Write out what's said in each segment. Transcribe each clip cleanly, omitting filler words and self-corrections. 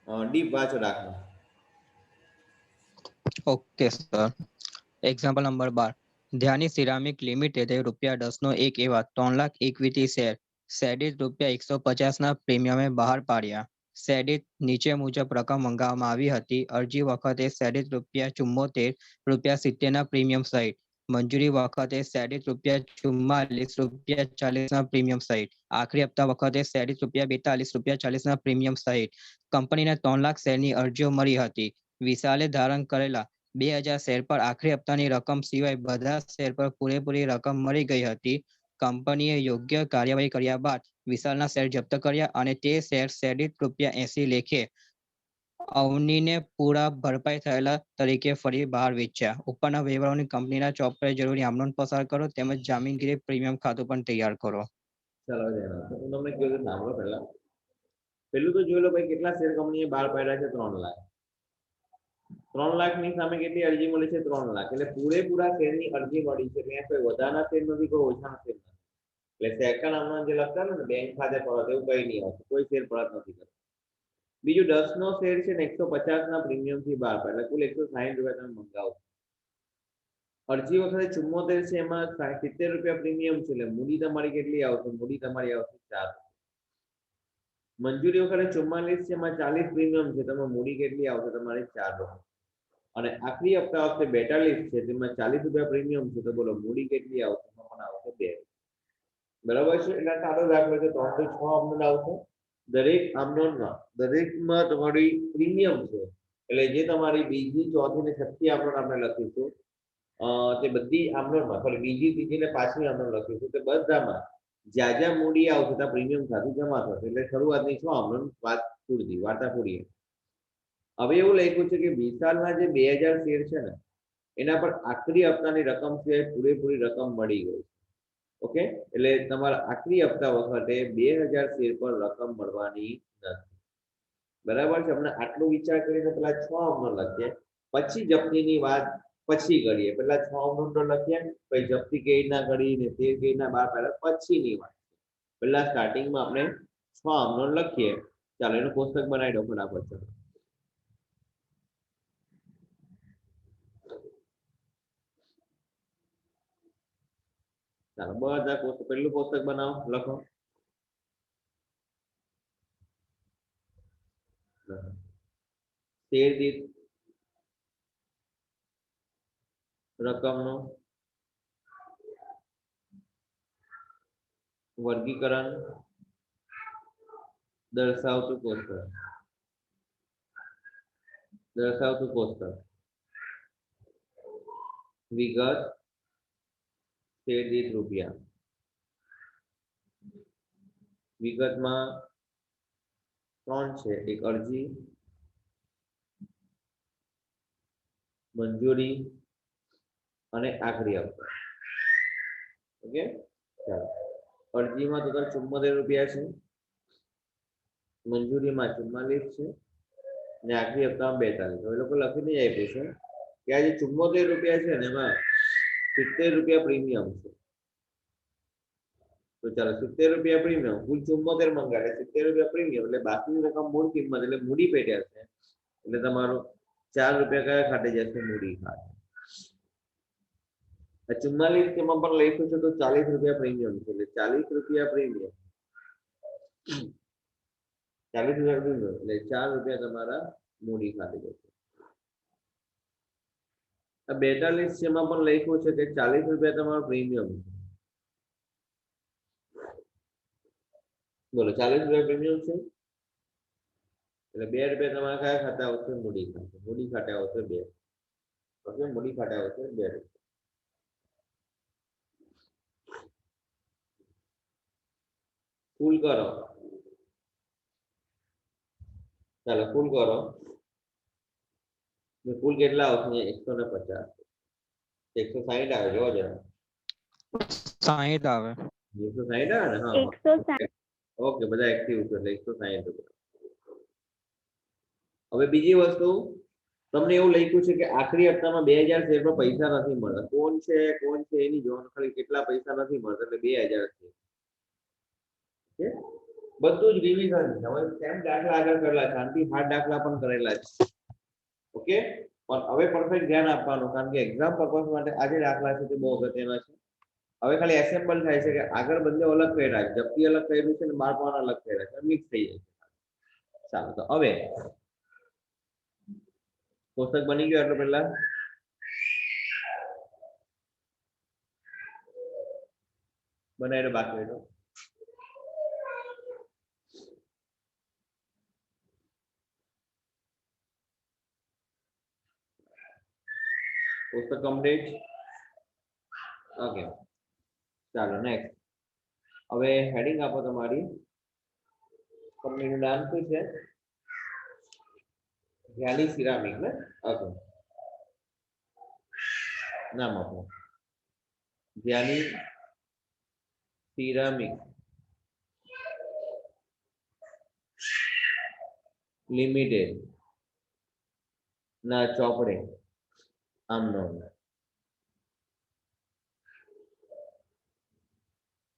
Deep વાંચો દાખલો. Okay sir. Example number 12. ધ્યાની ceramic લિમિટેડે ₹10 નો એક એવા 3 લાખ ઇક્વિટી શેર સેડીટ ₹150 પ્રીમિયમે બહાર પાડ્યા. સેડીટ નીચે મુજબ રકમ મંગાવવામાં આવી હતી. અરજી વખતે સેડીટ ₹74.70 પ્રીમિયમ સહિત, મંજૂરી વખતે સેડીટ ₹44.40 પ્રીમિયમ સહિત, આખરી હપ્તા વખતે સેડીટ ₹42.40 પ્રીમિયમ સહિત કંપનીને 3 લાખ શેરની અરજીઓ મળી હતી. વિશાલે ધારણ કરેલા 2000 શેર પર આખરી હપ્તાની રકમ સિવાય બધા શેર પર પૂરેપૂરી રકમ મળી ગઈ હતી. કંપનીએ યોગ્ય કાર્યવાહી કર્યા બાદ વિશાલના શેર જપ્ત કર્યા અને તે શેર સેડીટ ₹80 લેખે અવનીને પૂરા ભરપાઈ થયેલા તરીકે ફરી બહાર વેચ્યા. ઉપરના વ્યવહારોની કંપનીના ચોપડે જરૂરી આમનોંધ પસાર કરો તેમજ જામીનગીરી પ્રીમિયમ ખાતું પણ તૈયાર કરો. ચાલો ધ્યાન આપો. હું તમને કહ્યું હતું સાંભળો પહેલા. પેલું તો જોઈ લો ભાઈ કેટલા શેર કંપનીએ બહાર પાડ્યા છે? 3 લાખ. 3 લાખની સામે કેટલી અરજી મળી છે? 3 લાખ. એટલે પૂરેપૂરા શેરની અરજી મળી છે. ત્યાં કોઈ વધારાના શેર નથી, કોઈ ઓછાના શેર નથી. એટલે સેકન્ડ આમનો જે લખતા ને બેંક ખાતે પરત એવું કઈ નહીં આવતું, કોઈ શેર પરત નથી કરતો. બીજું 10 નો શેર છે ને 150 પ્રીમિયમ થી બહાર પાડે, એટલે કુલ 160 રૂપિયા તમે મંગાવો. અરજી વખતે 74 છે, એમાં 70 રૂપિયા પ્રીમિયમ છે, એટલે મૂડી તમારી કેટલી આવશે? મૂડી તમારી આવશે 4. મંજૂરી વખતે 44 છે, એમાં 40 પ્રીમિયમ છે, તમે મૂડી કેટલી આવશે? તમારી 4. અને આખરી હપ્તા વખતે 42 છે, તેમાં 40 રૂપિયા પ્રીમિયમ છે, તો બોલો મૂડી કેટલી આવશે? પણ આવશે 2. બરાબર છે. એટલે સારો દાખલો છે. 3 થી 6 આમનોંધ આવશે. દરેકમાં તમારી પ્રીમિયમ છે, એટલે જે તમારી બીજી, ચોથી ને છઠ્ઠી આમનોંધ આપણે લખીશું તે બધી આમનોંધમાં, સોરી બીજી, ત્રીજી ને પાંચમી આમનોંધ લખીશું તે બધામાં જ્યાં જ્યાં મૂડી આવશે ત્યાં પ્રીમિયમ ખાતું જમા થશે. એટલે શરૂઆતની 6 આમનોંધ વાર્તા પૂરી. હવે એવું લખ્યું છે કે વિશાલના જે 2000 શેર છે ને એના પર આખરી હપ્તાની રકમ સિવાય પૂરેપૂરી રકમ મળી ગઈ. ઓકે, એટલે તમારા આખરી હપ્તા વખતે 2000 શેર પર રકમ મળવાની નથી. બરાબર છે. હમણાં આટલું વિચાર કરીને પેલા 6 આમનોંધ લખીએ, પછી જપ્તીની વાત પછી કરીએ. પેલા 6 આમનોંધ લખીએ, પછી જપ્તી કેવી રીતના કરી ને તે કેવી રીતના બહાર પાડ્યા પછીની વાત. પેલા સ્ટાર્ટિંગમાં આપણે 6 આમનોંધ લખીએ. ચાલો એનું કોષ્ટક બનાવી દો ફટાફટ. ચાલો બધા કોષ્ટક, પહેલું કોષ્ટક બનાવો, લખો. શેર દીઠ રકમનું વર્ગીકરણ દર્શાવતું કોષ્ટક. વિગત શેર દીઠ રૂપિયા. વિગતમાં 3 છે. એક અરજી, મંજૂરી અને આખરી હપ્તા. ઓકે, ચાલો. અરજીમાં ટોટલ 74 રૂપિયા છે, મંજૂરીમાં 44 છે અને આખરી હપ્તામાં 42. એ લોકો લખી નહીં આપ્યું છે કે આ જે 74 રૂપિયા છે ને એમાં 70 રૂપિયા પ્રીમિયમ છે. તો ચાલો 70 રૂપિયા પ્રીમિયમ, કુલ 74 મંગાડે, 70 રૂપિયા પ્રીમિયમ, એટલે બાકીની રકમ મૂળ કિંમત એટલે મૂડી પેટે હશે. એટલે તમારો 4 રૂપિયા કયા ખાતે જશે? મૂડી ખાતે. 44 તેમાં પણ લખ્યું છે તો 40 રૂપિયા પ્રીમિયમ છે, એટલે 40 રૂપિયા પ્રીમિયમ, 40 રૂપિયા પ્રીમિયમ એટલે 4 રૂપિયા તમારા મૂડી ખાતે જશે. 42 છે એમાં પણ લખ્યું છે કે 40 રૂપિયા તમારો પ્રીમિયમ છે. બોલો 40 રૂપિયા પ્રીમિયમ છે, એટલે 2 રૂપિયા તમારા કયા ખાતે આવશે? મૂડી ખાતે. મૂડી ખાતે આવશે 2. ઓકે, મૂડી ખાતે આવશે 2 રૂપિયા. ફૂલ કરો. ચાલો ફૂલ કરો. ફૂલ કેટલા આવશે? 150. 160 આવે, જોવા જરા. 60 આવે. 160 આવે ને? હા, ઓકે, બધા એક્ટિવ છે એટલે 160 રૂપિયા. હવે બીજી વસ્તુ, તમને એવું લખ્યું છે કે આખરી હપ્તામાં 2000 શેર પર પૈસા નથી મળતા. કોણ છે એની જોવાનું, ખાલી કેટલા પૈસા નથી મળતા, એટલે 2000 છે. બધું જ રિવિઝન છે. હવે સેમ દાખલા આગળ કરેલા છે, આનાથી હાર્ડ દાખલા પણ કરેલા છે. ઓકે, પણ હવે પરફેક્ટ ધ્યાન આપવાનું, કારણ કે એક્ઝામ પર્પઝ માટે આ જે દાખલા છે તે બહુ અગત્યના છે. હવે ખાલી એસેમ્બલ થાય છે કે આગળ બંને અલગ કર્યા છે, જપ્તી અલગ કર્યું છે અને બાળપણ અલગ કર્યા છે, મિક્સ થઈ જાય છે. ચાલો, તો હવે કોષ્ટક બની ગયો એટલે પહેલા બનાવી બાકી તો કોષ્ટક કમ્પ્લીટ. ઓકે, ચાલો નેક્સ્ટ. હવે હેડિંગ આપો તમારી. કંપનીનું નામ શું છે? જ્ઞાની સિરામિક ને? ઓકે, નામ આપો જ્ઞાની સિરામિક લિમિટેડ ના ચોપડે આમનો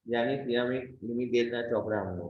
જ્ઞાની સિરામિક લિમિટેડ ના ચોપડે આમનો.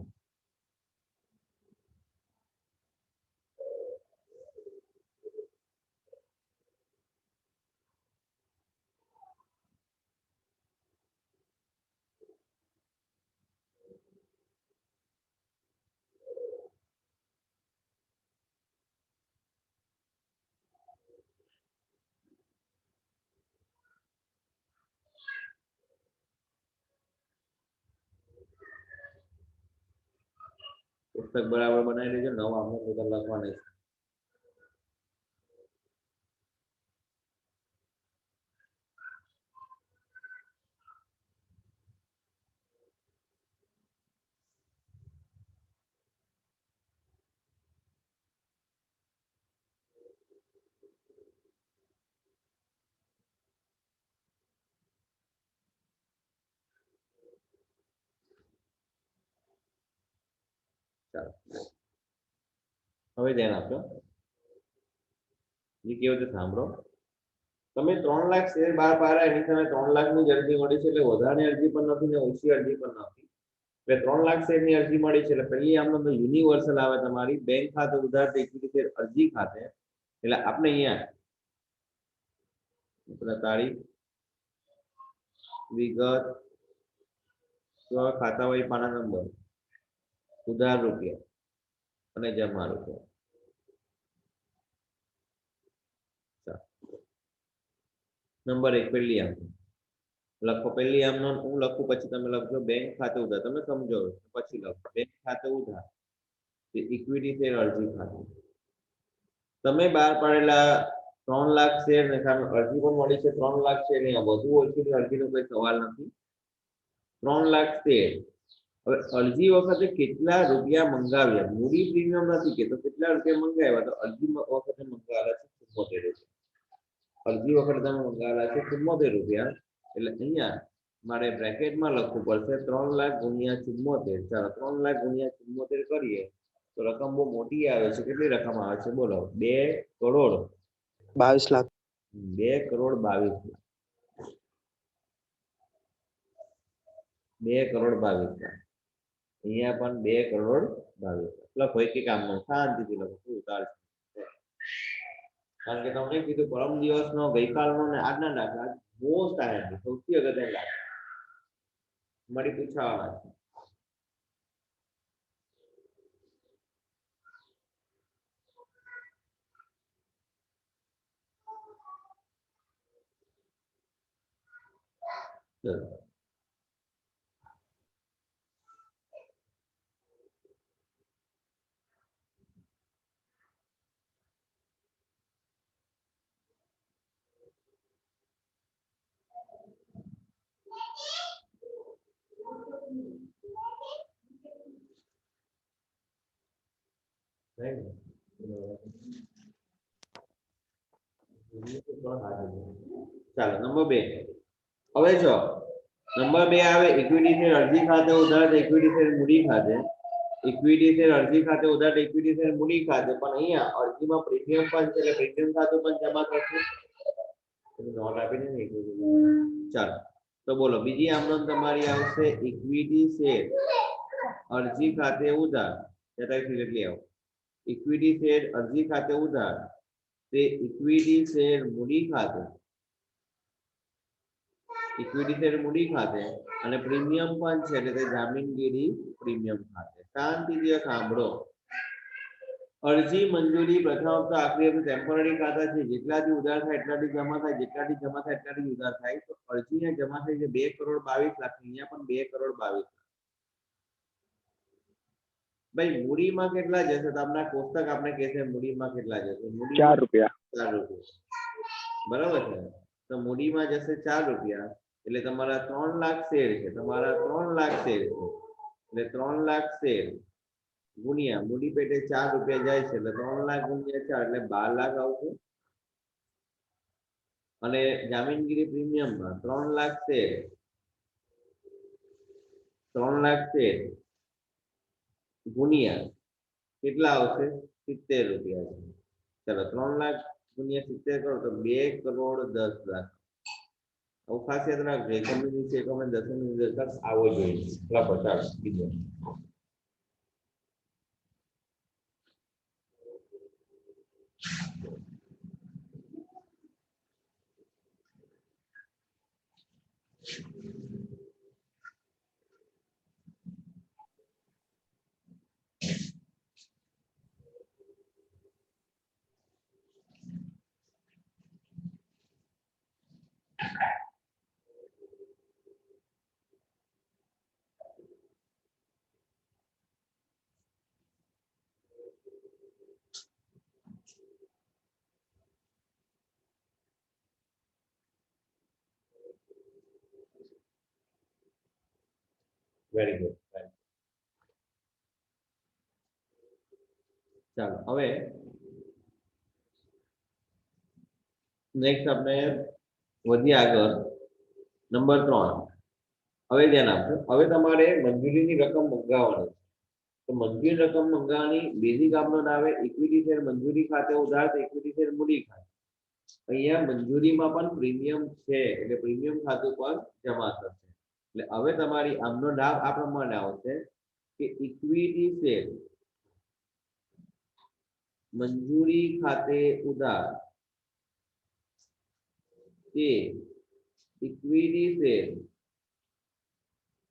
પુસ્તક બરાબર બનાવી લેજો, નવા આમનો બધા લખવાના છે. ચાલો, હવે ધ્યાન આપજો. જે કેવું છે સાંભળો. તમે 3 લાખ શેર બહાર પાડ્યા, એની સામે 3 લાખની જ અરજી મળી છે, એટલે વધારાની અરજી પણ નથી ને ઓછી અરજી પણ નથી. એટલે 3 લાખ શેરની અરજી મળી છે, એટલે પહેલી આમનો યુનિવર્સલ આવે તમારી બેંક ખાતે ઉધાર ઇક્વિટી શેર અરજી ખાતે. એટલે આપણે અહીંયા તારીખ, વિગત, ખાતા વહી પાના નંબર, ઉધાર રૂપિયા અને જમા રૂપિયા. નંબર 1 પહેલી આમ લખો. પહેલી આમનો હું લખું, પછી તમે લખજો બેંક ખાતે ઉધાર. તમે સમજો પછી લખો બેંક ખાતે ઉધાર ઇક્વિટી શેર અરજી ખાતે. તમે બહાર પાડેલા 3 લાખ શેર ને સામે અરજી પણ મળી છે 3 લાખ શેર ની. વધુ ઓછું અરજીનો કોઈ સવાલ નથી. 3 લાખ શેર. હવે અરજી વખતે કેટલા રૂપિયા મંગાવ્યા, મૂડી પ્રીમિયમ નથી કેતો, કેટલા રૂપિયા મંગાવ્યા, તો અરજી વખતે મંગાવેલા છે 74 રૂપિયા. અરજી વખતે તમે મંગાવેલા છે 74 રૂપિયા. એટલે અહીંયા મારે બ્રેકેટમાં લખવું પડશે 3 લાખ ગુણ્યા 74. ચાલો 3 લાખ ગુણ્યા 74 કરીએ તો રકમ બહુ મોટી આવે છે. કેટલી રકમ આવે છે બોલો? 2 કરોડ 22 લાખ. 2 કરોડ 22 લાખ. 2 કરોડ 22 લાખ. અહીંયા પણ 2 કરોડ 22 લાખ. લખો એક એક આમનો શાંતિથી લખો. શું ઉતાર છે? કારણ કે તમને કીધું પરમ દિવસનો, ગઈકાલનો ને આજના દાખલા મોસ્ટ આયા સૌથી અગત્યના દાખલા મારી પૂછાવાના છે. ચલો ચાલો નંબર 2. હવે જો નંબર 2 આવે ઇક્વિટી શેર અરજી ખાતે ઉધાર ઇક્વિટી શેર મૂડી ખાતે. ઇક્વિટી શેર અરજી ખાતે ઉધાર ઇક્વિટી શેર મૂડી ખાતે. પણ અહીંયા અરજીમાં પ્રીમિયમ પણ છે, એટલે પ્રીમિયમ ખાતું પણ જમા કરશે. નોટ આપીને ને. ચાલો તો બોલો બીજી આમનો તમારી આવશે ઇક્વિટી શેર અરજી ખાતે ઉધાર સિલેક્ટ આવો ઇક્વિટી શેર અરજી ખાતે ઉધાર તે ઇક્વિટી શેર મૂડી ખાતે અને પ્રીમિયમ પણ છે એટલે તે જામીનગીરી પ્રીમિયમ ખાતે શાંતિથી સાંભળો અરજી મંજૂરી પ્રથમ હપ્તા આખરી હપ્તા ટેમ્પરરી ખાતા છે જેટલાથી ઉધાર થાય એટલાથી જમા થાય જેટલાથી જમા થાય એટલાથી ઉધાર થાય તો અરજીને જમા થઈ છે 2,22,00,000 અહીંયા પણ 2,22,00,000 ભાઈ મૂડીમાં કેટલા જશે તો આપણા કોષ્ટક આપણે કહેશે મૂડીમાં કેટલા જશે મૂડી 4 રૂપિયા 4 રૂપિયા બરાબર છે તો મૂડીમાં જશે 4 રૂપિયા એટલે તમારા 3 લાખ શેર છે તમારા 3 લાખ શેર છે એટલે 3 લાખ શેર ગુણ્યા મૂડી પેટે 4 રૂપિયા જાય છે એટલે 3 લાખ ગુણ્યા 4 એટલે 12 લાખ આવશે અને જામીનગીરી પ્રીમિયમમાં 3 લાખ શેર 3 લાખ શેર ગુણ્યા કેટલા આવશે 70 રૂપિયા ચલો 3 લાખ ગુણ્યા 70 કરો તો 2,10,00,000 આવું ખાસ યાદ રાખજો એકમની છે એકમ દશમની દશક આવો જોઈએ એટલા 50 બીજો વેરી ગુડ ચાલો હવે નેક્સ્ટ આપણે વધીએ આગળ નંબર 3 હવે ધ્યાન આપજો હવે તમારે મંજૂરીની રકમ મંગાવવાની તો મંજૂરી રકમ મંગાવવાની બેઝિક આપનો આવે ઇક્વિટી શેર મંજૂરી ખાતે ઉધાર તો ઇક્વિટી શેર મૂડી ખાતે અહીંયા મંજૂરીમાં પણ પ્રીમિયમ છે એટલે પ્રીમિયમ ખાતું પર જમા થશે એટલે હવે તમારી આમનો લાભ આ પ્રમાણે આવશે કે ઇક્વિટી શેર મંજૂરી ખાતે ઉધાર તે ઇક્વિટી શેર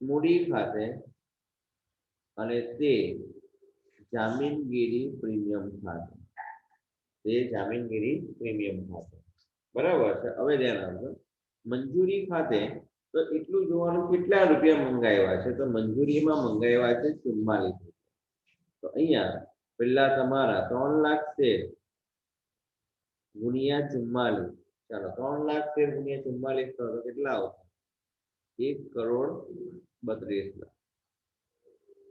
મૂડી ખાતે અને તે જામીનગીરી પ્રીમિયમ ખાતે બરાબર છે હવે ધ્યાન આપજો મંજૂરી ખાતે તો એટલું જોવાનું કેટલા રૂપિયા મંગાવ્યા છે તો મંજૂરીમાં મંગાવ્યા છે 44 તો અહીંયા પેલા તમારા 3 લાખ શેર ગુણ્યા 44 ચાલો 3 લાખ શેર ગુણ્યા 44 કરો તો કેટલા આવશે 1,32,00,000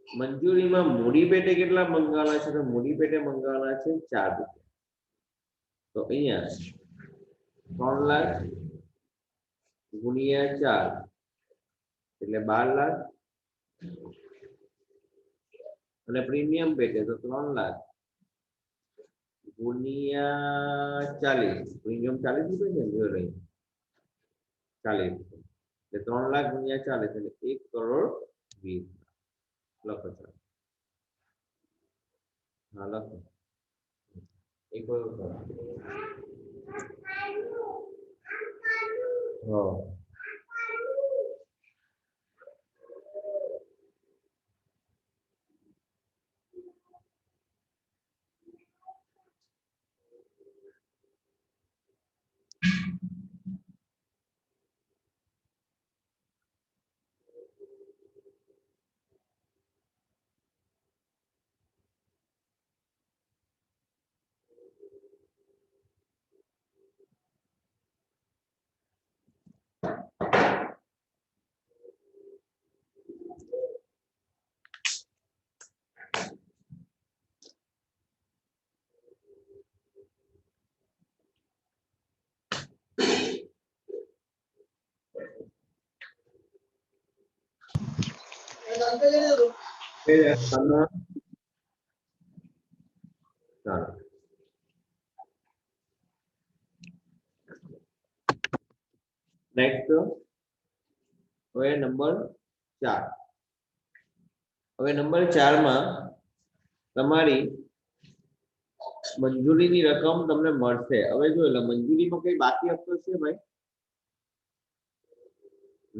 મંજૂરીમાં મૂડી પેટે કેટલા મંગાવાના છે તો મૂડી પેટે મંગાવાના છે 4 રૂપિયા તો અહીંયા 3 લાખ ગુણ્યા 4 એટલે 12 લાખ અને પ્રીમિયમ પેટે તો 3 લાખ ગુણ્યા 40 પ્રીમિયમ 40 રૂપિયા છે ને 40 એટલે 3 લાખ ગુણ્યા 40 એટલે 1,20,00,000 લખો ચાલો હા લખો એક હા ચાલો નેક્સ્ટ હવે નંબર 4 હવે નંબર 4 માં તમારી મંજૂરીની રકમ તમને મળશે. હવે જો એટલે મંજૂરીમાં કઈ બાકી હપ્તો છે ભાઈ?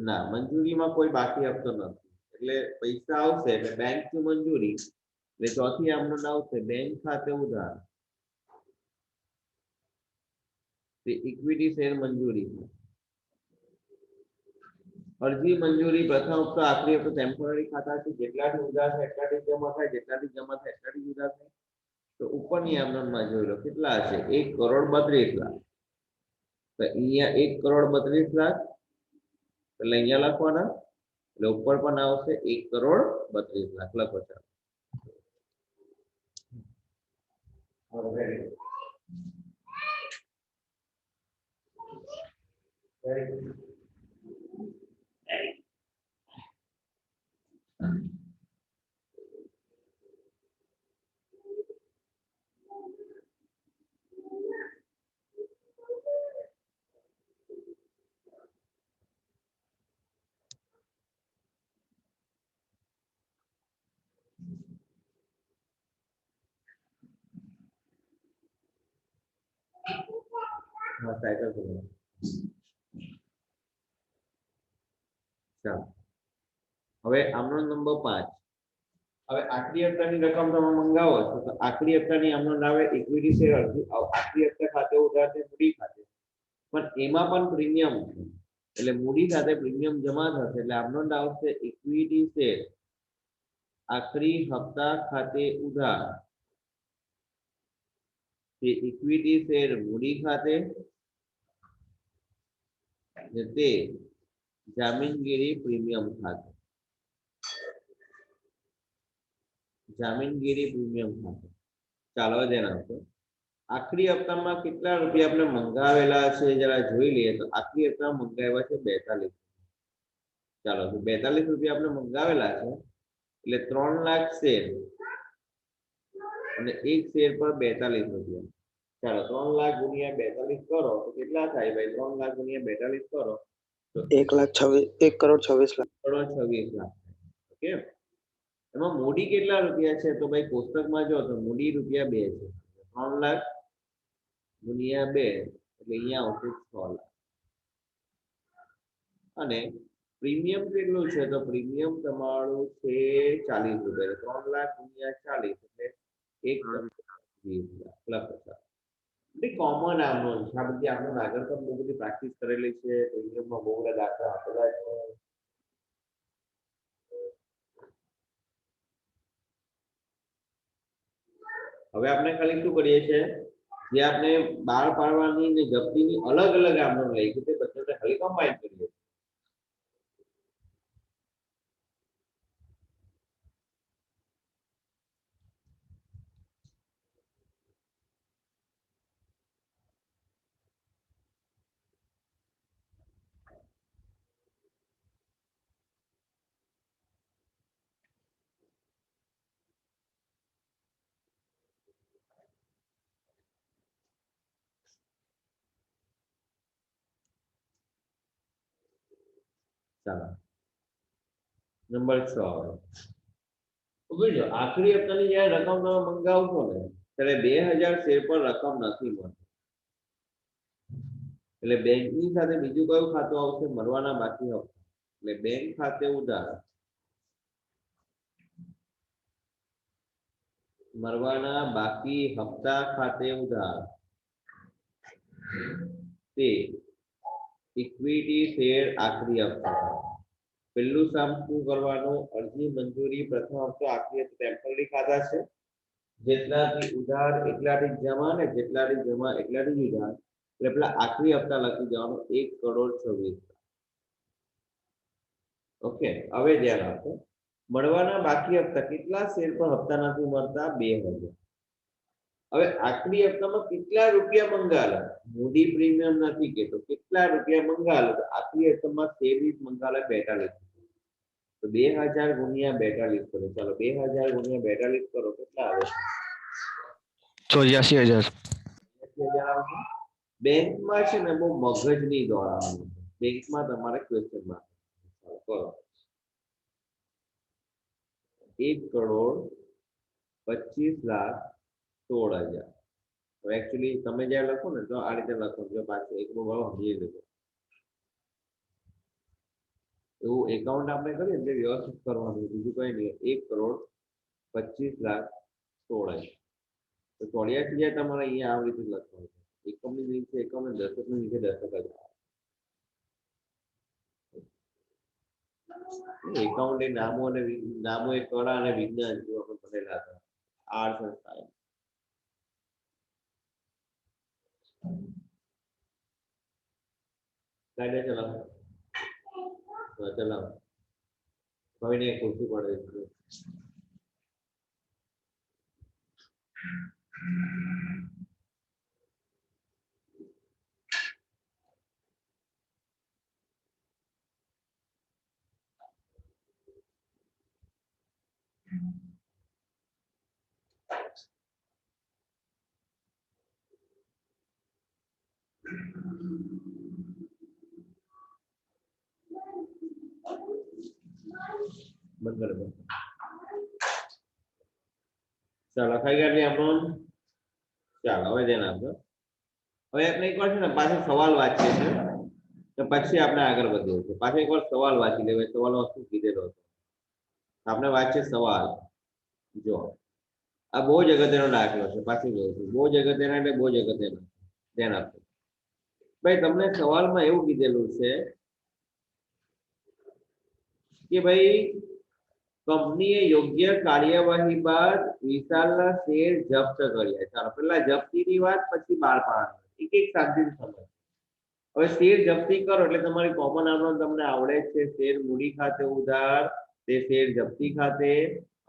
ના, મંજૂરીમાં કોઈ બાકી હપ્તો નથી. એટલે પૈસા આવશે એટલે બેંકની મંજૂરી, એટલે ચોથી આમનો આવશે બેંક ખાતે ઉધાર, ઇક્વિટી શેર મંજૂરી, અરજી મંજૂરી, પ્રથમ હપ્તો, આખરી હપ્તો ટેમ્પરરી ખાતાથી જેટલાથી ઉધાર થાય એટલાથી જમા થાય, જેટલાથી જમા થાય એટલાથી ઉધાર થાય. તો ઉપરની આમનોમાં જોઈ લો કેટલા છે, 1,32,00,000. તો અહીંયા 1,32,00,000 એટલે અહીંયા લખવાના, એટલે ઉપર પણ આવશે 1,32,00,000 લખો. ચાલો very good. Very good. હા, સાયકલ ચલાવો. ચાલો હવે આમનો નંબર 5. હવે આખરી હપ્તાની રકમ તમે મંગાવો છો તો આખરી હપ્તાની આમનો આવે ઇક્વિટી શેર અરજી, આખરી હપ્તા ખાતે ઉધાર છે મૂડી ખાતે, પણ એમાં પણ પ્રીમિયમ છે એટલે મૂડી સાથે પ્રીમિયમ જમા થશે એટલે આમનો આવશે ઇક્વિટી શેર આખરી હપ્તા ખાતે ઉધાર, તે ઇક્વિટી શેર મૂડી ખાતે, તે જામીનગીરી પ્રીમિયમ ખાતે, જામીનગીરી પ્રીમિયમ ખાતે. ચાલો ધ્યાન આપો. આખરી હપ્તામાં કેટલા રૂપિયા આપણે મંગાવેલા છે જરા જોઈ લઈએ. તો આખરી હપ્તા મંગાવ્યા છે 42. ચાલો તો 42 રૂપિયા આપણે મંગાવેલા છે એટલે 3 લાખ શેર અને એક શેર પર 42 રૂપિયા. ચાલો 3 લાખ ગુણ્યા 42 કરો તો કેટલા થાય ભાઈ? 3 લાખ ગુણ્યા 42 કરો તો 1,26,00,000. ઓકે, એમાં મૂડી કેટલા રૂપિયા છે? તો ભાઈ કોષ્ટકમાં જો તો મૂડી રૂપિયા 2 છે. 3 લાખ ગુણ્યા 2 એટલે અહીંયા આવશે 6 લાખ. અને પ્રીમિયમ કેટલું છે? તો પ્રીમિયમ તમારું છે 40 રૂપિયા. 3 લાખ ગુણ્યા 40 એટલે 1,20,00,000 લખો. કોમન આમનો છે. આ બધી આપણે આગળ પણ બહુ બધી પ્રેક્ટિસ કરેલી છે. પ્રીમિયમમાં બહુ બધા દાખલા આપેલા છે. હવે આપણે ખાલી શું કરીએ છીએ, જે આપણે બહાર પાડવાની ને જપ્તીની અલગ અલગ આમનો લઈ છે તે બધાને ખાલી કમ્બાઈન કરીએ. ચાલો નંબર 6. જો આખરી હપ્તાની જયારે રકમ તમે મંગાવશો ને ત્યારે 2000 શેર પર રકમ નથી મળતી. એટલે બેંકની સાથે બીજું કયું ખાતું આવશે? મરવાના બાકી હપ્તા. એટલે બેંક ખાતે ઉધાર, મરવાના બાકી હપ્તા ખાતે ઉધાર, તે ઇક્વિટી શેર આખરી હપ્તા. પહેલું કામ શું કરવાનું? અરજી મંજૂરી, પ્રથમ હપ્તો, આખરી હપ્તો ટેમ્પરરી ખાતા છે, જેટલાથી ઉધાર એટલાથી જમા ને જેટલાથી જમા એટલાથી ઉધાર. એટલે પેલા આખરી હપ્તા લખી જવાનું 1,26,00,000. ઓકે, હવે ધ્યાન આપો. મળવાના બાકી હપ્તા કેટલા શેર પર હપ્તા નથી મળતા? 2000. હવે આખરી હપ્તામાં કેટલા રૂપિયા મંગાવેલા? મૂડી પ્રીમિયમ નથી કેતો, કેટલા રૂપિયા મંગાવેલા? તો આખરી હપ્તામાં શેર દીઠ મંગાવેલા 42. તો 2000 ગુણ્યા 42 કરો. ચાલો 2000 ગુણ્યા 42 કરો કેટલા આવે? 84,000. બેંકમાં છે ને બહુ મગજ નહીં દોડાવવાનું. બેંકમાં તમારે ક્વેશ્ચન માર્ક કરો. 1,25,16,000. તો એકચ્યુઅલી તમે જ્યાં લખો ને તો આ રીતે લખો, જો પાછું એકનું ભાવ સમજી લેજો. એવું એકાઉન્ટ આપણે કરીએ ને વ્યવસ્થિત કરવાનું, બીજું કઈ નહીં. 1,25,16,000. તો 84,000 તમારે અહીંયા આવી રીતે લખવાનું છે. એકમની નીચે એકમ અને દશકની નીચે દશક જ. એકાઉન્ટ એ નામો એ કળા અને વિજ્ઞાન જો આપણે ભણેલા હતા, આર્ટ્સ અને સાયન્સ. કાયદે ચલાવો ચલાવો હવે ને ખુરશી પડે છે. બંધ કરે બંધ. ચાલો લખાઈ ગયા એટલે આપણો. ચાલો હવે ધ્યાન આપજો. હવે આપણે એક વાર છે ને પાછો સવાલ વાંચીએ છીએ તો પછી આપણે આગળ વધીએ છીએ. પાછો એક વાર સવાલ વાંચી લેવાય. સવાલમાં શું કીધેલો હતો આપણે વાંચીએ સવાલ. જો આ બહુ જ અગત્યનો દાખલો છે. પાછું જોઉં છું, બહુ જ અગત્યનો એટલે બહુ જ અગત્યનો. ધ્યાન આપજો ભાઈ. તમને સવાલમાં એવું કીધેલું છે કે ભાઈ કંપનીએ યોગ્ય કાર્યવાહી બાદ વિશાલના શેર જપ્ત કર્યા. ચાલો પેલા જપ્તીની વાત, પછી બાર પાડવાની. એક શાંતિથી સમજ. હવે શેર જપ્તી કરો એટલે તમારી કોમન આનો તમને આવડે છે. શેર મૂડી ખાતે ઉધાર, તે શેર જપ્તી ખાતે,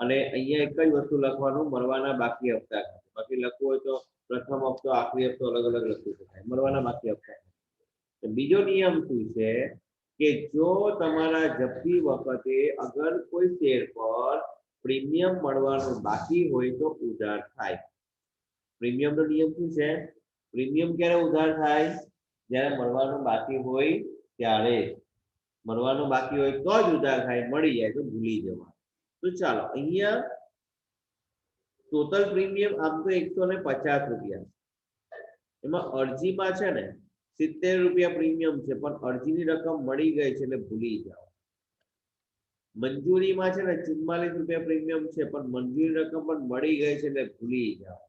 અને અહીંયા એક જ વસ્તુ લખવાનું, મળવાના બાકી હપ્તા ખાતે. બાકી લખવું હોય તો પ્રથમ હપ્તો આખરી હપ્તો અલગ અલગ લખી શકાય. મળવાના બાકી હપ્તા. બીજો નિયમ શું છે કે જો તમારા જપ્તી વખતે અગર કોઈ શેર પર પ્રીમિયમ મળવાનું બાકી હોય તો ઉધાર થાય. પ્રીમિયમનો નિયમ શું છે? પ્રીમિયમ ક્યારે ઉધાર થાય? જ્યારે મળવાનું બાકી હોય ત્યારે. મળવાનું બાકી હોય તો જ ઉધાર થાય, મળી જાય તો ભૂલી જવા. તો ચાલો અહીંયા ટોટલ પ્રીમિયમ આમ તો 150 રૂપિયા. એમાં અરજીમાં છે ને 70 રૂપિયા પ્રીમિયમ છે, પણ અરજીની રકમ મળી ગઈ છે એટલે ભૂલી જાઓ. મંજૂરીમાં છે ને 44 રૂપિયા પ્રીમિયમ છે, પણ મંજૂરી રકમ પણ મળી ગઈ છે એટલે ભૂલી જાઓ.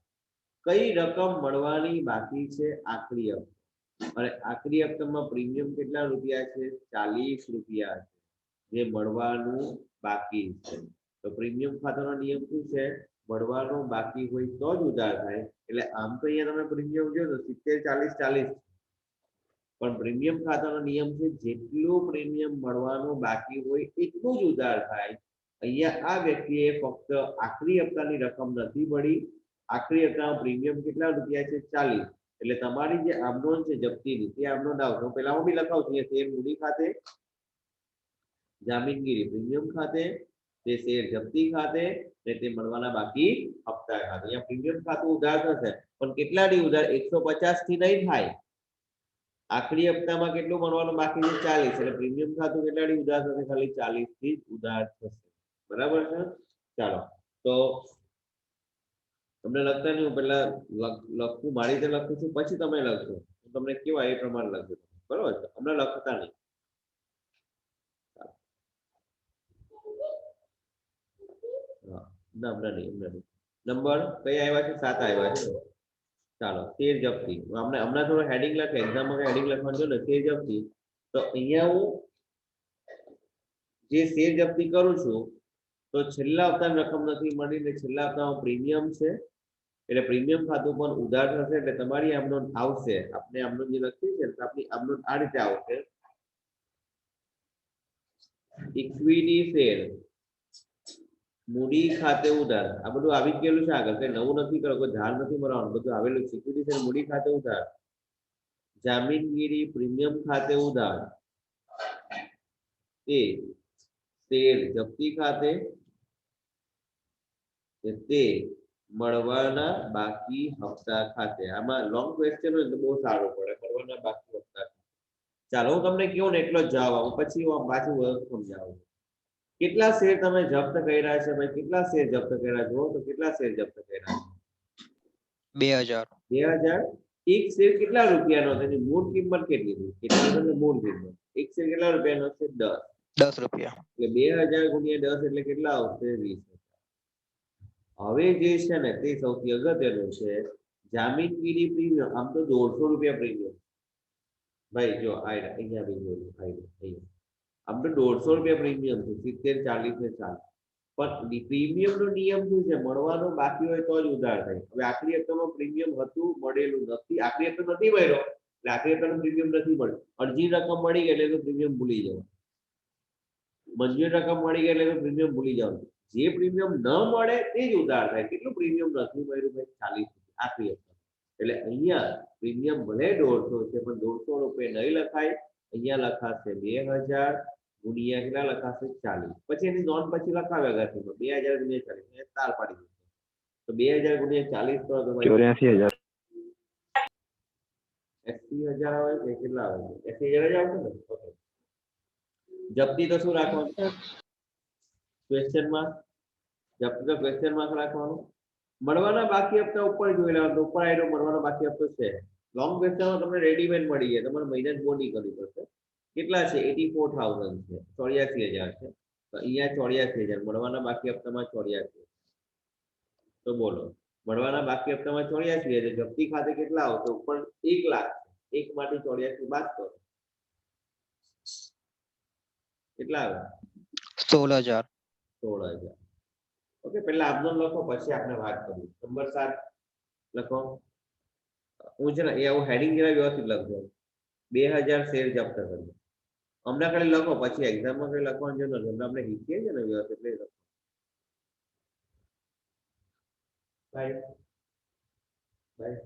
કઈ રકમ મળવાની બાકી છે? આખરી હપ્તો. અને આખરી હપ્તામાં પ્રીમિયમ કેટલા રૂપિયા છે? 40 રૂપિયા છે, જે મળવાનું બાકી છે. તો પ્રીમિયમ ખાતાનો નિયમ શું છે? મળવાનું બાકી હોય તો જ ઉધાર થાય. એટલે આમ તો અહીંયા તમે પ્રીમિયમ જો તો 70 40 40, પણ પ્રીમિયમ ખાતાનો નિયમ છે જેટલું પ્રીમિયમ મળવાનું બાકી હોય એટલું જ ઉધાર થાય. અહીંયા આ વ્યક્તિએ ફક્ત આખરી હપ્તાની રકમ નથી મળી. આખરી હપ્તામાં પ્રીમિયમ કેટલા રૂપિયા છે? 40. એટલે તમારી જે આમનોંધ છે જપ્તીની, તે આમનોંધ આવશે. પેલા હું બી લખાવું છું, શેર મૂડી ખાતે, જામીનગીરી પ્રીમિયમ ખાતે, તે શેર જપ્તી ખાતે, ને તે મળવાના બાકી હપ્તા ખાતે. અહીંયા પ્રીમિયમ ખાતું ઉધાર થશે, પણ કેટલાની ઉધાર? 150 થી નહીં થાય. આખરી હપ્તામાં કેટલું મળવાનું બાકી છે? 40. એટલે પ્રીમિયમ ખાતું કેટલાની ઉધાર થશે? ખાલી 40 થી જ ઉધાર થશે. બરાબર છે? ચાલો તો તમને લખતા નહીં, હું પેલા લખું, મારી રીતે લખું છું, પછી તમે લખજો. હું તમને કેવા એ પ્રમાણે લખજો. બરોબર છે? હમણાં લખતા નહીં. ના હમણાં નહીં. નંબર કયા આવ્યા છે? 7 આવ્યા છે. ચાલો શેર જપ્તી. હમણાં થોડો હેડિંગ લખે, એક્ઝામમાં હેડિંગ લખવાનું છે ને, શેર જપ્તી. તો અહીંયા હું જે શેર જપ્તી કરું છું તો છેલ્લા હપ્તાની રકમ નથી મળી, ને છેલ્લા હપ્તામાં પ્રીમિયમ છે એટલે પ્રીમિયમ ખાતું પણ ઉધાર થશે. એટલે તમારી આમનોંધ આવશે. આપણે આમનોંધ જે લખી છે આપણી આમનોંધ આ રીતે આવશે: ઇક્વિટી શેર મૂડી ખાતે ઉધાર. આ બધું આવી ગયેલું છે આગળ, કઈ નવું નથી કરો, કોઈ ધાર નથી ભરવાનું, બધું આવેલું છે. ઇક્વિટી શેર મૂડી ખાતે ઉધાર, જામીનગીરી પ્રીમિયમ ખાતે ઉધાર, તે શેર જપ્તી ખાતે, તે મળવાના બાકી હપ્તા ખાતે. આમાં લોંગ ક્વેશ્ચન હોય તો બહુ સારું પડે. મળવાના બાકી હપ્તા. ચાલો હું તમને કહું ને એટલો જ જવાબ આપું, પછી હું પાછું સમજાવું. કેટલા શેર તમે જપ્ત કર્યા છે ભાઈ? કેટલા શેર જપ્ત કર્યા? જુઓ તો કેટલા શેર જપ્ત કર્યા છે? 2000 2000. એક શેર કેટલા રૂપિયાનો છે? એની મૂળ કિંમત કેટલી છે? કેટલી છે મૂળ કિંમત? એક શેર કેટલા રૂપિયાનો છે? 10. 10 રૂપિયા. એટલે 2000 ગુણ્યા 10 એટલે કેટલા આવશે? 20. હવે જે છે ને તે સૌથી અગત્યનું છે. જામીનગીરી પ્રીમિયમ આમ તો 150 રૂપિયા પ્રીમિયમ. ભાઈ જો અહીંયા બી જોયું અહીંયા. આમ તો 150 રૂપિયા પ્રીમિયમ છે. 70, 40 ને 40. પણ પ્રીમિયમ નો નિયમ શું છે? મળવાનો બાકી હોય તો જ ઉધાર થાય. હવે આખરી હપ્તામાં પ્રીમિયમ હતું, મળેલું નથી. આખરી હપ્તો નથી મળ્યો એટલે આખરી હપ્તાનું પ્રીમિયમ નથી મળ્યું. અરજી રકમ મળી ગઈ એટલે પ્રીમિયમ ભૂલી જવાનું. મંજૂર રકમ મળી ગઈ એટલે પ્રીમિયમ ભૂલી જવાનું. જે પ્રીમિયમ ન મળે તે જ ઉધાર થાય. કેટલું પ્રીમિયમ નથી મળ્યું ભાઈ? 40 આખરી હપ્તા. એટલે અહીંયા પ્રીમિયમ ભલે 150 છે પણ 150 રૂપિયા નહીં લખાય. અહીંયા લખાશે 2000 ગુણ્યા કેટલા લખાશે? 40. પછી એની નોંધ પછી લખાવ્યા કરશે 2000 ગુણ્યા 40 તાર પાડી દીધો. તો 2000 ગુણ્યા 40 કરો તો 84,000. 80,000 આવે કે કેટલા આવે? 80,000 જ આવશે ને? ઓકે. જપ્તી તો શું રાખવાનું? Question mark. જપ્તી તો ક્વેશ્ચન માર્ક રાખવાનું. મળવાના બાકી હપ્તા ઉપર જોઈ લેવાનું. ઉપર આવેલો મળવાના બાકી હપ્તો છે. લોંગ ક્વેશ્ચનમાં તમને રેડીમેડ મળી જાય. તમારે મહિને બોની કરવી પડશે. કેટલા છે? 84,000 છે. 84,000 છે. તો અહીંયા 84,000 મળવાના બાકી હપ્તામાં 84. તો બોલો મળવાના બાકી હપ્તામાં 84,000. જપ્તી ખાતે કેટલા આવશે? ઉપર 1 લાખ. 1 માંથી 84 બાદ કરો. કેટલા આવે? 16,000. 16,000. ઓકે. પેલા આપનો લખો પછી આપણે વાત કરીએ. નંબર 7 લખો. હું છે ને એ આવું હેડિંગ જેવા વ્યવસ્થિત લખજો. 2000 શેર જપ્ત કર્યો. હમણાં ખાલી લખો પછી એક્ઝામમાં કઈ લખવાની જરૂર નથી. હમણાં આપણે શીખીએ છીએ ને વ્યવસ્થિત એટલે લખો. Bye bye.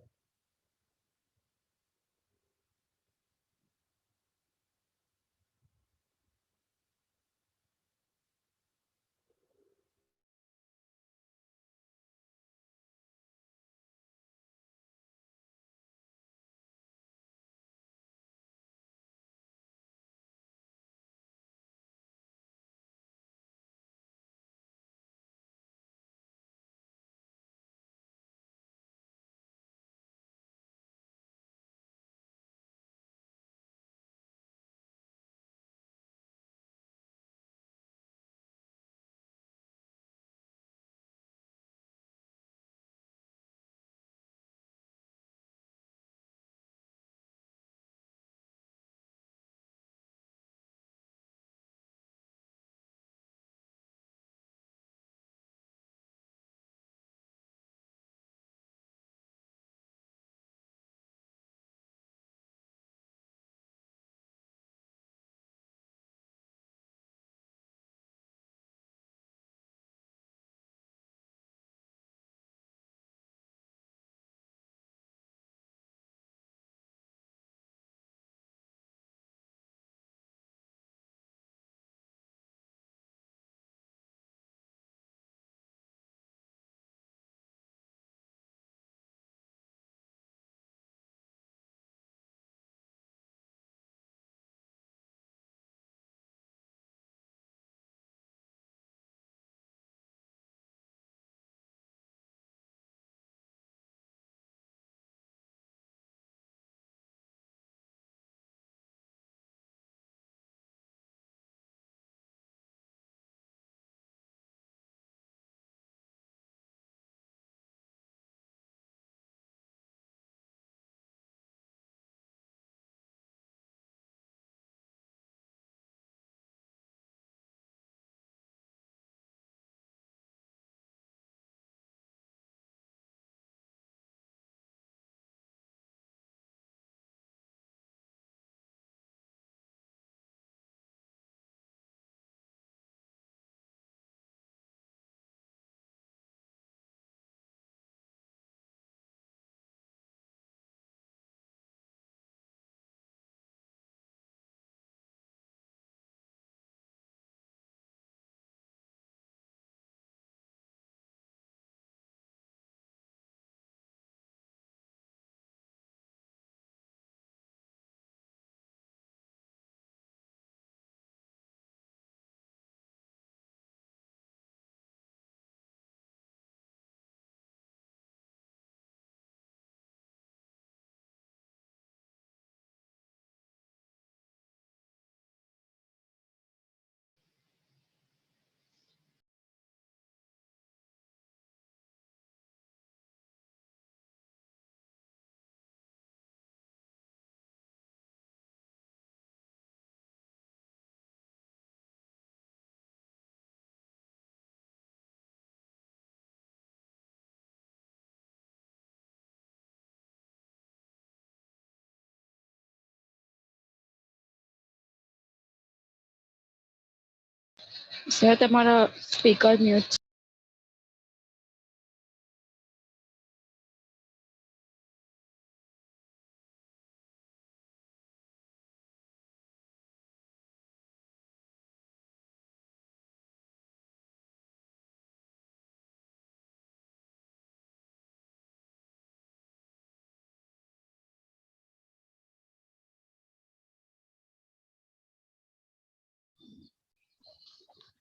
સર તમારો સ્પીકર મ્યુટ છે.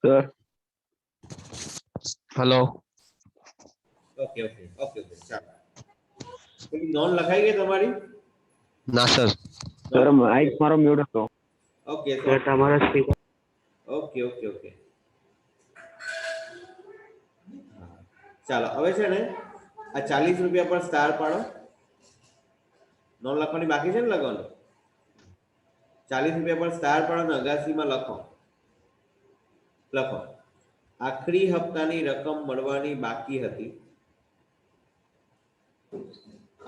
Sir hello. Okay okay okay okay ચાલો પેલી નોંધ લખાઈ ગઈ તમારી? ના સર. સર માઇક મારો મ્યુટ હતો. ઓકે સર તમારા સ્પીકર. ઓકે ઓકે ઓકે ચાલો હવે છે ને આ 40 રૂપિયા પર સ્ટાર પાડો. નોંધ લખવાની બાકી છે ને લખવાનું? 40 રૂપિયા પર સ્ટાર પાડો ને અગાસીમાં લખો. લખો આખરી હપ્તાની રકમ મળવાની બાકી હતી.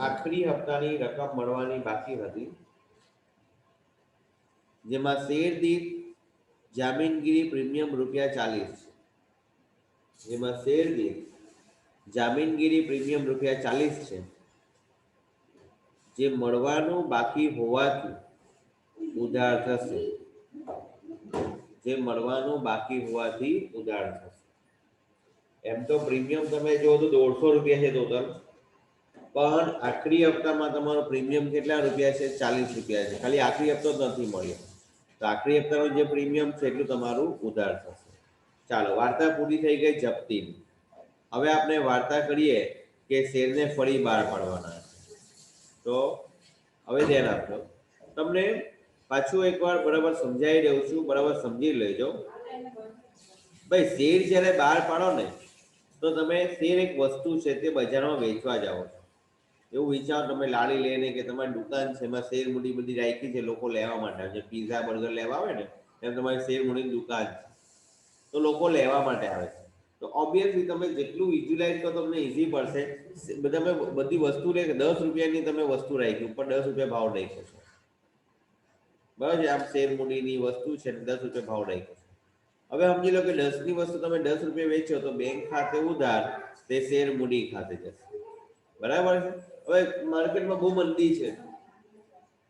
આખરી હપ્તાની રકમ મળવાની બાકી હતી જેમાં શેર દીઠ જામીનગીરી પ્રીમિયમ ₹40 છે. જેમાં શેર દીઠ જામીનગીરી પ્રીમિયમ ₹40 છે જે મળવાનું બાકી હોવાથી ઉધાર થશે. જે મળવાનું બાકી હોવાથી ઉધાર થશે. એમ તો પ્રીમિયમ તમે જો તો ₹150 છે ટોટલ, પણ આખરી હપ્તામાં તમારો પ્રીમિયમ કેટલા રૂપિયા છે? ₹40 છે. ખાલી આખરી હપ્તો જ નથી મળ્યો, તો આખરી હપ્તાનું જે પ્રીમિયમ છે એટલું તમારું ઉધાર થશે. ચાલો વાર્તા પૂરી થઈ ગઈ જપ્તીની. હવે આપણે વાર્તા કરીએ કે શેરને ફરી બહાર પાડવાના. તો હવે ધ્યાન આપજો. તમને પાછું એકવાર બરાબર સમજાવી દઉં છું, બરાબર સમજી લેજો. ભાઈ શેર જ્યારે બહાર પાડો ને તો તમે શેર એક વસ્તુ છે તે બજારમાં વેચવા જાઓ છો. એવું વિચારો તમે લારી લઈને કે તમારી દુકાન છે એમાં શેર મૂડી બધી રાખી છે, લોકો લેવા માટે આવે છે. પીઝા બર્ગર લેવા આવે ને એમ તમારી શેર મૂડીની દુકાન છે, તો લોકો લેવા માટે આવે છે. તો ઓબ્વિયસલી તમે જેટલું વિઝ્યુલાઇઝ કરો તમને ઇઝી પડશે. તમે બધી વસ્તુ લે ₹10 તમે વસ્તુ રાખી, ઉપર ₹10 ભાવ રાખ્યો છે, બરાબર છે. આમ શેર મૂડીની વસ્તુ છે ₹10 ભાવ રાખ્યો છે. હવે સમજી લો કે 10ની વસ્તુ તમે ₹10 વેચો તો બેંક ખાતે ઉધાર, તે શેર મૂડી ખાતે જશે, બરાબર છે. હવે માર્કેટમાં બહુ મંદી છે,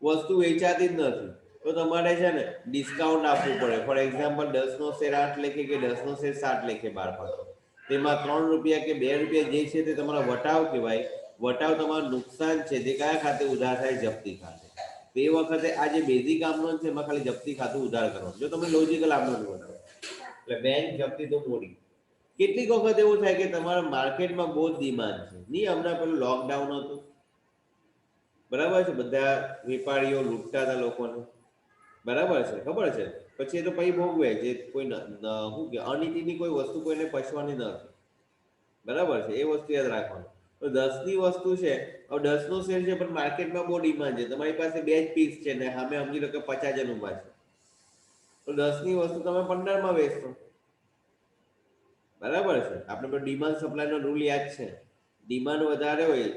વસ્તુ વેચાતી જ નથી, તો તમારે છે ને ડિસ્કાઉન્ટ આપવું પડે. ફોર એક્ઝામ્પલ 10નો શેર 8 લેખે કે 10નો શેર 7 લેખે બહાર પાડો, તેમાં ₹3 કે ₹2 જે છે તે તમારા વટાવ કહેવાય. વટાવ તમારું નુકસાન છે તે કયા ખાતે ઉધાર થાય? જપ્તી ખાતે. તે વખતે આ જે બેઝિક આમનોંધ છે એમાં ખાલી જપ્તી ખાતું ઉધાર કરવાનું. જો તમે લોજિકલ આમનોંધ બનાવો એટલે બેંક જપ્તી તો મોડી. કેટલીક વખત એવું થાય કે તમારા માર્કેટમાં બહુ જ ડિમાન્ડ છે. નહીં હમણાં પેલું લોકડાઉન હતું, બરાબર છે, બધા વેપારીઓ લૂંટતા હતા લોકોને, બરાબર છે, ખબર છે. પછી એ તો પછી ભોગવે જે કોઈ શું કે અનીતિની કોઈ વસ્તુ કોઈને પચવાની નથી, બરાબર છે. એ વસ્તુ યાદ રાખવાનું. તો 10ની વસ્તુ છે, હવે 10નો શેર છે પણ માર્કેટમાં બહુ ડિમાન્ડ છે, તમારી પાસે 2 જ પીસ છે ને સામે સમજી લો કે 50 જણ ઊભા છે, તો 10ની વસ્તુ તમે 15માં વેચશો, બરાબર છે. આપણે તો ડિમાન્ડ સપ્લાયનો રૂલ યાદ છે. ડિમાન્ડ વધારે હોય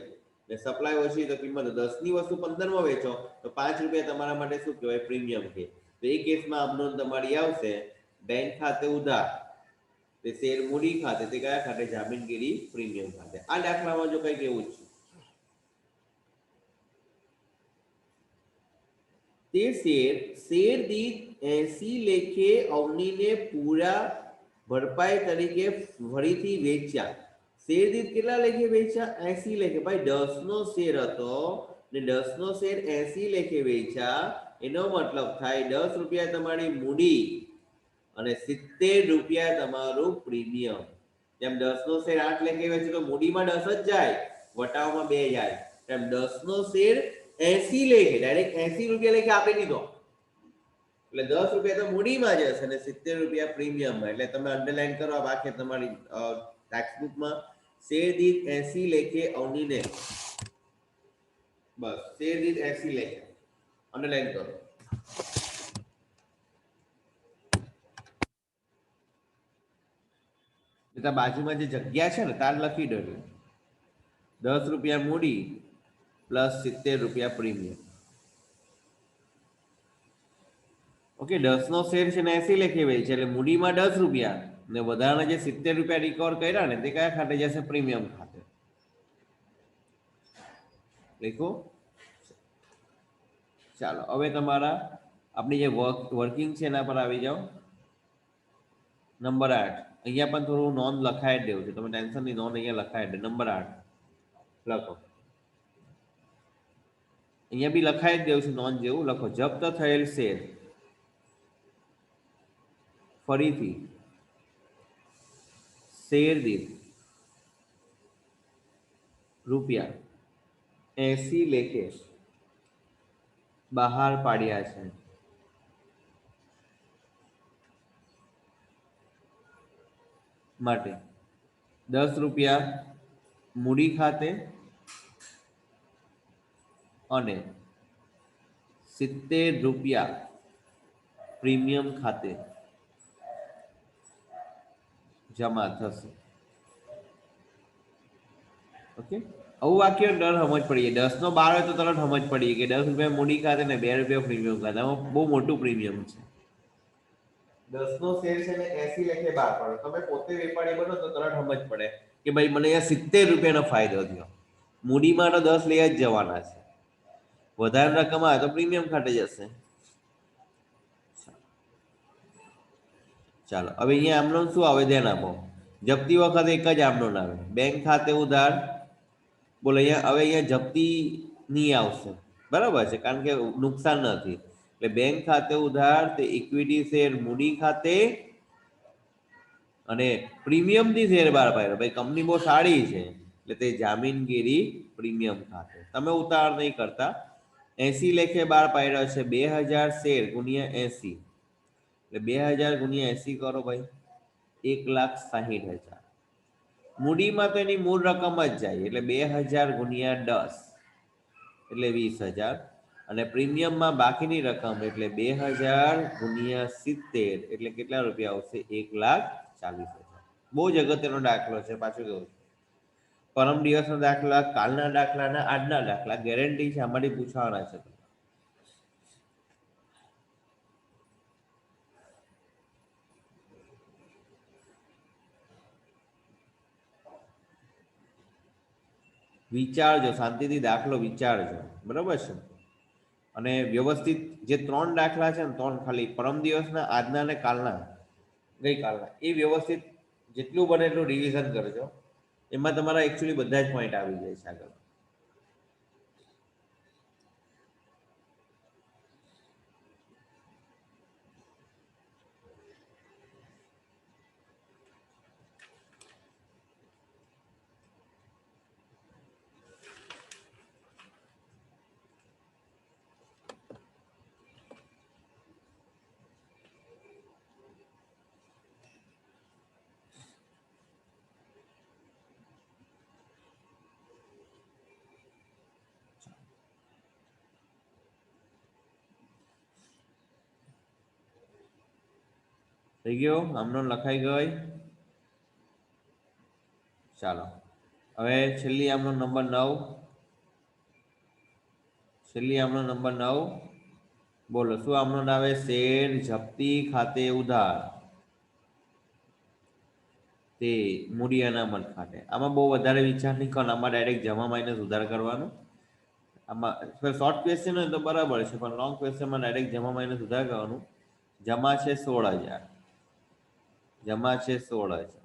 ને સપ્લાય ઓછી તો કિંમત 10ની વસ્તુ 15માં વેચો તો ₹5 તમારા માટે શું કહેવાય? પ્રીમિયમ કે. તો એ કેસમાં આમનોંધ તમારી આવશે બેંક ખાતે ઉધાર, તે શેર મૂડી ખાતે, તે કયા ખાતે? જામીનગીરી પ્રીમિયમ ખાતે. આ દાખલામાં જો કંઈક એવું છે, તે શેર દીઠ 80 લેખે અવનીને પૂરા ભરપાઈ તરીકે ફરીથી વેચ્યા. શેર દીઠ કેટલા લેખે વેચ્યા? 80 લેખે. ભાઈ 10નો શેર હતો ને 10નો શેર 80 લેખે વેચ્યા, એનો મતલબ થાય ₹10 તમારી મૂડી અને ₹70 તમારું પ્રીમિયમ. જેમ 10નો શેર 8 લેખે વેચે તો મૂડીમાં 10 જ જાય, વટાવમાં 2 જાય. એમ 10નો શેર 80 લેખે, ડાયરેક્ટ ₹80 લેખે આપી દીધો એટલે ₹10 તો મૂડીમાં જશે અને ₹70 પ્રીમિયમમાં. એટલે તમે અંડરલાઈન કરો આ વાક્ય તમારી ટેક્સ્ટબુકમાં. શેર દીઠ 80 લેખે અવનીને, બસ શેર દીઠ 80 લેખે અંડરલાઈન કરો. બાજુમાં જે જગ્યા છે ને તાર લખી દો ₹10 મૂડી પ્લસ ₹70 પ્રીમિયમ. ઓકે 10 નો શેર છે ને 80 લેખે વેચે એટલે મૂડીમાં 10 રૂપિયા ને વધારાના જે 70 રૂપિયા રિકવર કર્યા ને તે કયા ખાતે જશે? પ્રીમિયમ ખાતે. લખો. ચાલો હવે તમારા આપણી જે વર્કિંગ છે એના પર આવી જાઓ. નંબર 8 અહીંયા પણ થોડું નોંધ લખાઈ જ દેવું છે, તમે ટેન્શન ની, નોંધ અહીંયા લખાઈ દે. નંબર 8 લખો. અહીંયા બી લખાઈ જ દેવું છે નોંધ જેવું. લખો જપ્ત થયેલ શેર ફરીથી શેર દીઠ રૂપિયા 80 લેખે બહાર પાડ્યા છે. માટે 10 રૂપિયા મૂડી ખાતે અને 70 રૂપિયા પ્રીમિયમ ખાતે જમા થશે. ઓકે, આવું વાક્ય ડર સમજ પડી જાય. 10 નો 12 હોય તો તરત સમજ પડી કે 10 રૂપિયા મૂડી ખાતે ને 2 રૂપિયા પ્રીમિયમ ખાતે. આમાં બહુ મોટું પ્રીમિયમ છે. 10 નો શેર છે ને 80 લેખે બહાર પાડો. તમે પોતે વેપારી બનો તો તરત સમજ પડે કે ભાઈ મને અહીંયા 70 રૂપિયાનો ફાયદો થયો. મૂડીમાં તો 10 લઈ જ જવાના છે, વધારે રકમ આવે તો પ્રીમિયમ ખાતે જશે. ચાલો હવે અહીંયા આમનો શું આવે ધ્યાન આપો. જપ્તી વખતે એક જ આમનો આવે. બેંક ખાતે ઉધાર, બોલો અહીંયા હવે અહીંયા જપ્તી નહીં આવશે, બરાબર છે, કારણ કે નુકસાન નથી. એટલે બેંક ખાતે ઉધાર તે ઇક્વિટી શેર મૂડી ખાતે અને પ્રીમિયમથી શેર બહાર પાડ્યો. ભાઈ કંપની બહુ સારી છે એટલે તે જામીનગીરી પ્રીમિયમ ખાતે. તમે ઉતાર નહીં કરતા. 80 લેખે બહાર પાડ્યો છે 2000 શેર ગુણ્યા 80 એટલે 2000 ગુણ્યા 80 કરો ભાઈ, 1,60,000. મૂડીમાં તો એની મૂળ રકમ જ જાય એટલે 2000 ગુણ્યા 10 એટલે 20,000 અને પ્રીમિયમમાં બાકીની રકમ એટલે 2000 ગુણ્યા 70 એટલે કેટલા રૂપિયા આવશે? 1,40,000. બહુ જ અગત્યનો દાખલો છે. પાછું કહું છું, પરમ દિવસના દાખલા, કાલના દાખલા અને આજના દાખલા ગેરંટી છે આમાંથી પૂછવાના છે. વિચારજો, શાંતિથી દાખલો વિચારજો, બરાબર છે. અને વ્યવસ્થિત જે 3 દાખલા છે ને 3 ખાલી પરમ દિવસના, આજના અને કાલના, ગઈકાલના, એ વ્યવસ્થિત જેટલું બને એટલું રિવિઝન કરજો. એમાં તમારા એકચ્યુઅલી બધા જ પોઈન્ટ આવી જાય છે આગળ. થઈ ગયો? આમનો લખાઈ ગઈ? ચાલો હવે છેલ્લી આમનો નંબર 9. છેલ્લી આમનો નંબર 9 બોલો શું આમનો આવે? શેર જપ્તી ખાતે ઉધાર તે મૂડી અનામત ખાતે. આમાં બહુ વધારે વિચાર નહીં કરવાનો, આમાં ડાયરેક્ટ જમા માઇનસ ઉધાર કરવાનું. આમાં શોર્ટ ક્વેશ્ચન હોય તો બરાબર છે, પણ લોંગ ક્વેશ્ચનમાં ડાયરેક્ટ જમા માઇનસ ઉધાર કરવાનું. જમા છે 16,000, જમા છે 16,000.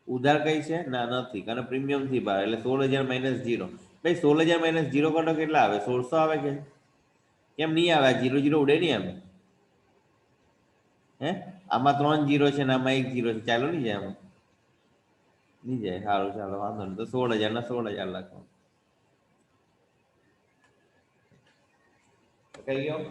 ઉધાર કઈ છે? ના નથી, કારણ પ્રીમિયમ થી બહાર એટલે 16,000 માઇનસ 0. ભાઈ 16,000 માઇનસ 0 કરો કેટલા આવે? 1600 આવે કે કેમ નહીં આવે? 0 0 ઉડે નહીં આમે. હે આમાં 3 0 છે ને આમાં 1 0 છે. ચાલો નહીં જાય આમાં? નહીં જાય. સારું ચાલો વાંધો નહીં. તો 16,000 ના 16,000 લખો. કઈ ગયો?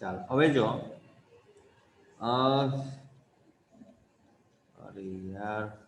ચાલો હવે જો અરે યાર